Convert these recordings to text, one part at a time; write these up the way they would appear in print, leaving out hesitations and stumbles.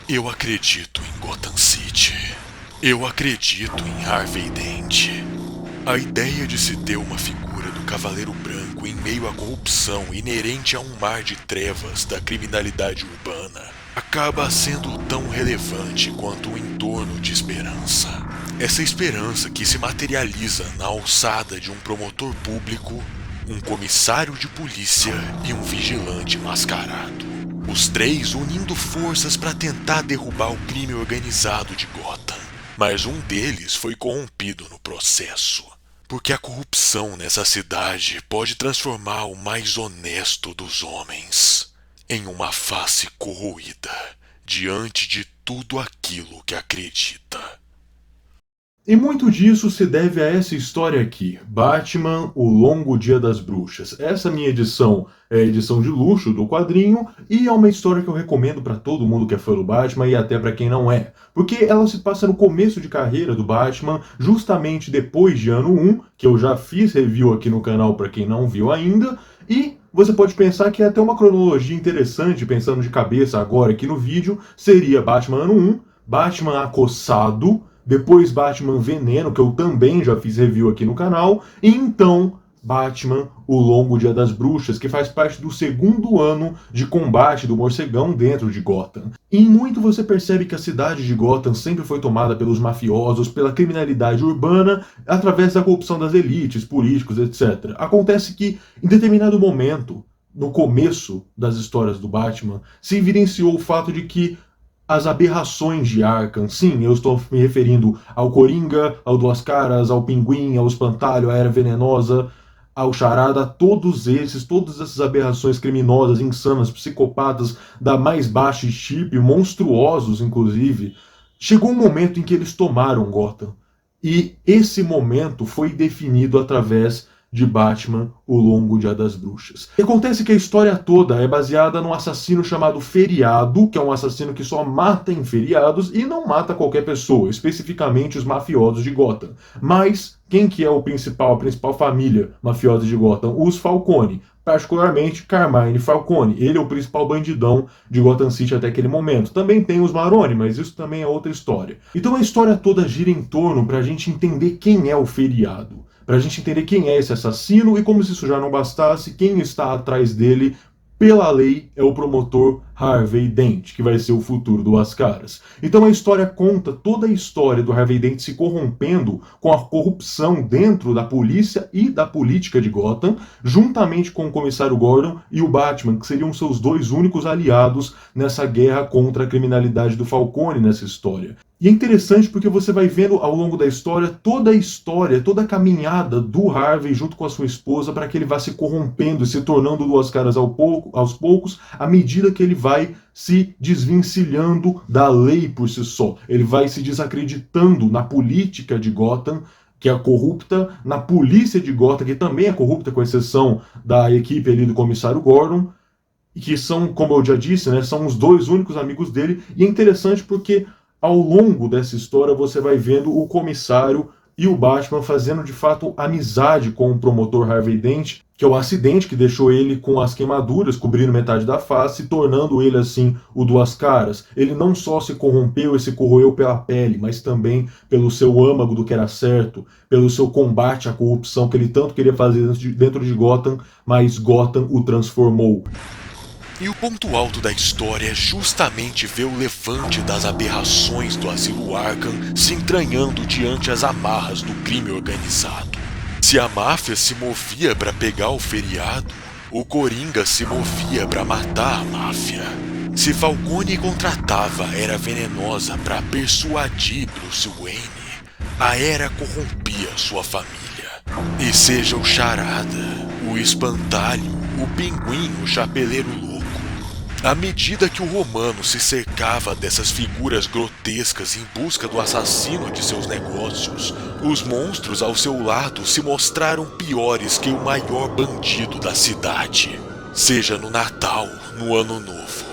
Eu acredito em Gotham City. Eu acredito em Harvey Dent. A ideia de se ter uma figura do Cavaleiro Branco em meio à corrupção inerente a um mar de trevas da criminalidade urbana acaba sendo tão relevante quanto o entorno de esperança. Essa esperança que se materializa na alçada de um promotor público, um comissário de polícia e um vigilante mascarado. Os três unindo forças para tentar derrubar o crime organizado de Gotham. Mas um deles foi corrompido no processo. Porque a corrupção nessa cidade pode transformar o mais honesto dos homens em uma face corroída diante de tudo aquilo que acredita. E muito disso se deve a essa história aqui, Batman, O Longo Dia das Bruxas. Essa minha edição é a edição de luxo do quadrinho e é uma história que eu recomendo para todo mundo que é fã do Batman e até para quem não é. Porque ela se passa no começo de carreira do Batman, justamente depois de ano 1, que eu já fiz review aqui no canal para quem não viu ainda, e você pode pensar que é até uma cronologia interessante, pensando de cabeça agora aqui no vídeo, seria Batman ano 1, Batman Acossado, depois Batman Veneno, que eu também já fiz review aqui no canal, e então Batman, O Longo Dia das Bruxas, que faz parte do segundo ano de combate do morcegão dentro de Gotham. E em muito você percebe que a cidade de Gotham sempre foi tomada pelos mafiosos, pela criminalidade urbana, através da corrupção das elites, políticos, etc. Acontece que, em determinado momento, no começo das histórias do Batman, se evidenciou o fato de que as aberrações de Arkham, sim, eu estou me referindo ao Coringa, ao Duas Caras, ao Pinguim, ao Espantalho, à Era Venenosa, ao Charada, todas essas aberrações criminosas, insanas, psicopatas da mais baixa estirpe, monstruosos inclusive, chegou um momento em que eles tomaram Gotham. E esse momento foi definido através de Batman, O Longo Dia das Bruxas. E acontece que a história toda é baseada num assassino chamado Feriado, que é um assassino que só mata em feriados e não mata qualquer pessoa, especificamente os mafiosos de Gotham. Mas quem que é a principal família mafiosa de Gotham? Os Falcone. Particularmente Carmine Falcone. Ele é o principal bandidão de Gotham City até aquele momento. Também tem os Maroni, mas isso também é outra história. Então a história toda gira em torno para a gente entender quem é o Feriado. Para a gente entender quem é esse assassino e, como se isso já não bastasse, quem está atrás dele, pela lei, é o promotor Harvey Dent, que vai ser o futuro do As Caras. Então a história conta toda a história do Harvey Dent se corrompendo com a corrupção dentro da polícia e da política de Gotham, juntamente com o comissário Gordon e o Batman, que seriam seus dois únicos aliados nessa guerra contra a criminalidade do Falcone nessa história. E é interessante porque você vai vendo ao longo da história, toda a caminhada do Harvey junto com a sua esposa para que ele vá se corrompendo e se tornando Duas Caras aos poucos, à medida que ele vai se desvencilhando da lei por si só. Ele vai se desacreditando na política de Gotham, que é corrupta, na polícia de Gotham, que também é corrupta, com exceção da equipe ali do comissário Gordon, e que são, como eu já disse, né, são os dois únicos amigos dele. E é interessante porque ao longo dessa história você vai vendo o comissário e o Batman fazendo de fato amizade com o promotor Harvey Dent, que é o acidente que deixou ele com as queimaduras cobrindo metade da face, tornando ele assim o Duas Caras. Ele não só se corrompeu e se corroeu pela pele, mas também pelo seu âmago do que era certo, pelo seu combate à corrupção que ele tanto queria fazer dentro de Gotham, mas Gotham o transformou. E o ponto alto da história é justamente ver o levante das aberrações do asilo Arkham se entranhando diante as amarras do crime organizado. Se a máfia se movia para pegar o Feriado, o Coringa se movia para matar a máfia. Se Falcone contratava a Era Venenosa para persuadir Bruce Wayne, a Era corrompia sua família. E seja o Charada, o Espantalho, o Pinguim, o Chapeleiro Louco, à medida que o Romano se cercava dessas figuras grotescas em busca do assassino de seus negócios, os monstros ao seu lado se mostraram piores que o maior bandido da cidade. Seja no Natal, no Ano Novo,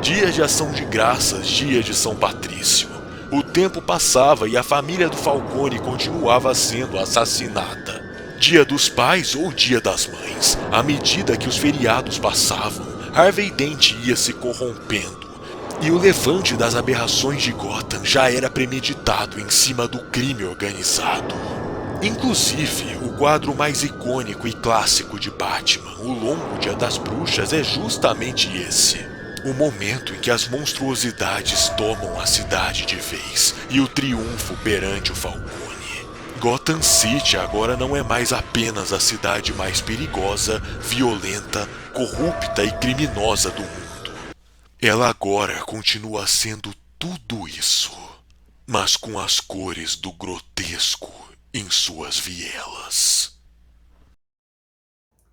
dias de ação de graças, dias de São Patrício, o tempo passava e a família do Falcone continuava sendo assassinada. Dia dos Pais ou Dia das Mães, à medida que os feriados passavam, Harvey Dent ia se corrompendo E o levante das aberrações de Gotham já era premeditado em cima do crime organizado. Inclusive, o quadro mais icônico e clássico de Batman, O Longo Dia das Bruxas, é justamente esse. O momento em que as monstruosidades tomam a cidade de vez e o triunfo perante o Falcone. Gotham City agora não é mais apenas a cidade mais perigosa, violenta, corrupta e criminosa do mundo. Ela agora continua sendo tudo isso, mas com as cores do grotesco em suas vielas.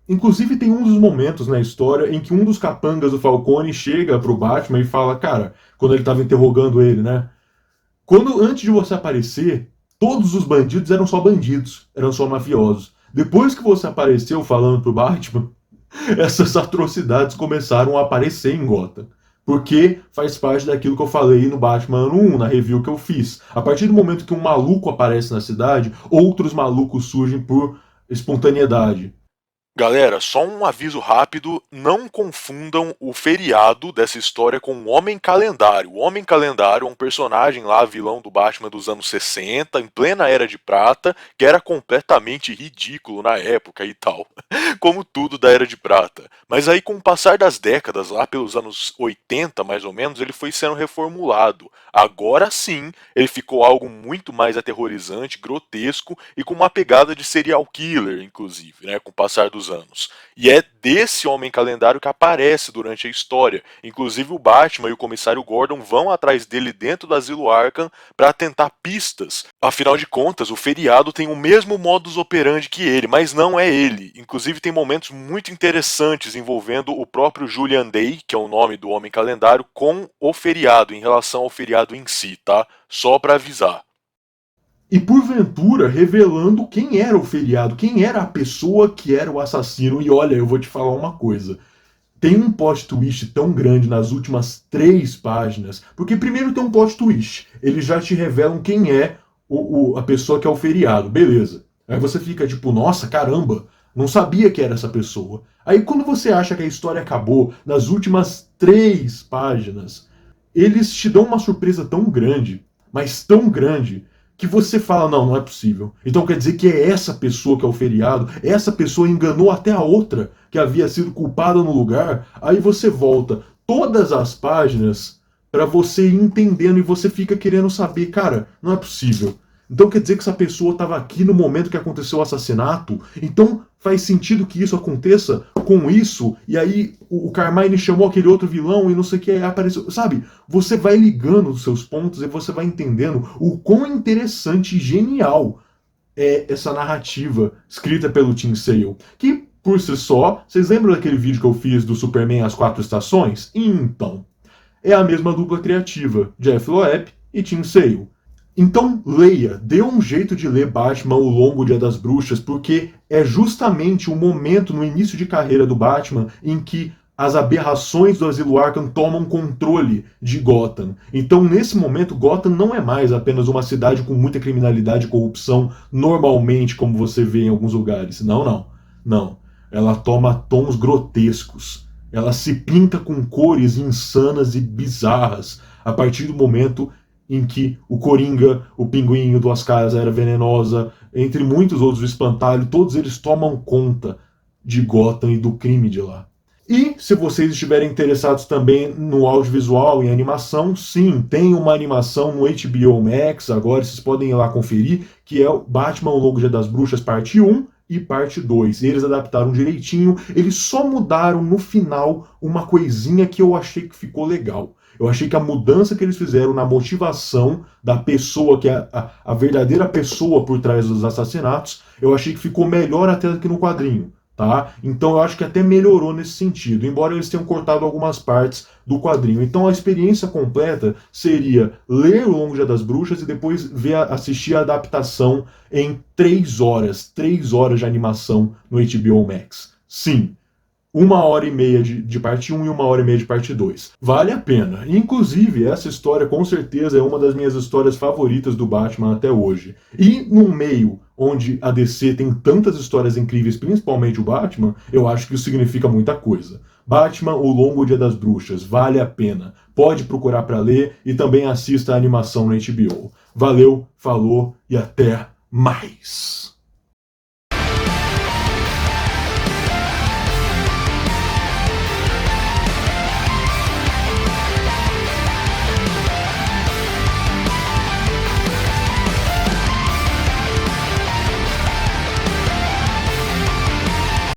Inclusive tem um dos momentos na história em que um dos capangas do Falcone chega pro Batman e fala, cara, quando ele tava interrogando ele, né? Antes de você aparecer, todos os bandidos eram só bandidos, eram só mafiosos. Depois que você apareceu falando pro Batman, essas atrocidades começaram a aparecer em Gotham. Porque faz parte daquilo que eu falei no Batman ano 1, na review que eu fiz. A partir do momento que um maluco aparece na cidade, outros malucos surgem por espontaneidade. Galera, só um aviso rápido, não confundam o feriado dessa história com o Homem Calendário. O Homem Calendário é um personagem lá, vilão do Batman dos anos 60, em plena Era de Prata, que era completamente ridículo na época e tal, como tudo da Era de Prata. Mas aí com o passar das décadas, lá pelos anos 80 mais ou menos, ele foi sendo reformulado. Agora sim, ele ficou algo muito mais aterrorizante, grotesco e com uma pegada de serial killer, inclusive, né, com o passar dos anos. E é desse Homem Calendário que aparece durante a história. Inclusive o Batman e o Comissário Gordon vão atrás dele dentro do Asilo Arkham para tentar pistas. Afinal de contas, o feriado tem o mesmo modus operandi que ele, mas não é ele. Inclusive tem momentos muito interessantes envolvendo o próprio Julian Day, que é o nome do Homem Calendário, com o feriado, em relação ao feriado em si, tá? Só para avisar. E porventura revelando quem era o feriado, quem era a pessoa que era o assassino. E olha, eu vou te falar uma coisa. Tem um plot twist tão grande nas últimas 3 páginas, porque primeiro tem um plot twist. Eles já te revelam quem é a pessoa que é o feriado, beleza. Aí você fica tipo, nossa, caramba, não sabia que era essa pessoa. Aí quando você acha que a história acabou, nas últimas 3 páginas, eles te dão uma surpresa tão grande, mas tão grande, que você fala, não, não é possível. Então quer dizer que é essa pessoa que é o feriado, essa pessoa enganou até a outra que havia sido culpada no lugar, aí você volta todas as páginas para você ir entendendo e você fica querendo saber, cara, não é possível. Então quer dizer que essa pessoa estava aqui no momento que aconteceu o assassinato? Então faz sentido que isso aconteça com isso? E aí o Carmine chamou aquele outro vilão e não sei o que apareceu. Sabe? Você vai ligando os seus pontos e você vai entendendo o quão interessante e genial é essa narrativa escrita pelo Tim Sale. Que, por si só, vocês lembram daquele vídeo que eu fiz do Superman As Quatro Estações? Então, é a mesma dupla criativa, Jeff Loeb e Tim Sale. Então, leia, dê um jeito de ler Batman O Longo Dia das Bruxas, porque é justamente o momento no início de carreira do Batman em que as aberrações do Asilo Arkham tomam controle de Gotham. Então, nesse momento, Gotham não é mais apenas uma cidade com muita criminalidade e corrupção, normalmente, como você vê em alguns lugares. Não, não. Não. Ela toma tons grotescos. Ela se pinta com cores insanas e bizarras a partir do momento em que o Coringa, o Pinguim, o Duas Caras, a Era Venenosa, entre muitos outros, o Espantalho, todos eles tomam conta de Gotham e do crime de lá. E se vocês estiverem interessados também no audiovisual e animação, sim, tem uma animação no HBO Max, agora vocês podem ir lá conferir, que é o Batman O Longo Dia das Bruxas, parte 1 e parte 2. Eles adaptaram direitinho, eles só mudaram no final uma coisinha que eu achei que ficou legal. Eu achei que a mudança que eles fizeram na motivação da pessoa, que é a verdadeira pessoa por trás dos assassinatos, eu achei que ficou melhor até do que no quadrinho, tá? Então eu acho que até melhorou nesse sentido, embora eles tenham cortado algumas partes do quadrinho. Então a experiência completa seria ler O Longo Dia das Bruxas e depois assistir a adaptação em 3 horas de animação no HBO Max. Sim, 1h30 de parte 1 e 1h30 de parte 2. Vale a pena. Inclusive, essa história com certeza é uma das minhas histórias favoritas do Batman até hoje. E num meio onde a DC tem tantas histórias incríveis, principalmente o Batman, eu acho que isso significa muita coisa. Batman, O Longo Dia das Bruxas, vale a pena. Pode procurar para ler e também assista a animação na HBO. Valeu, falou e até mais!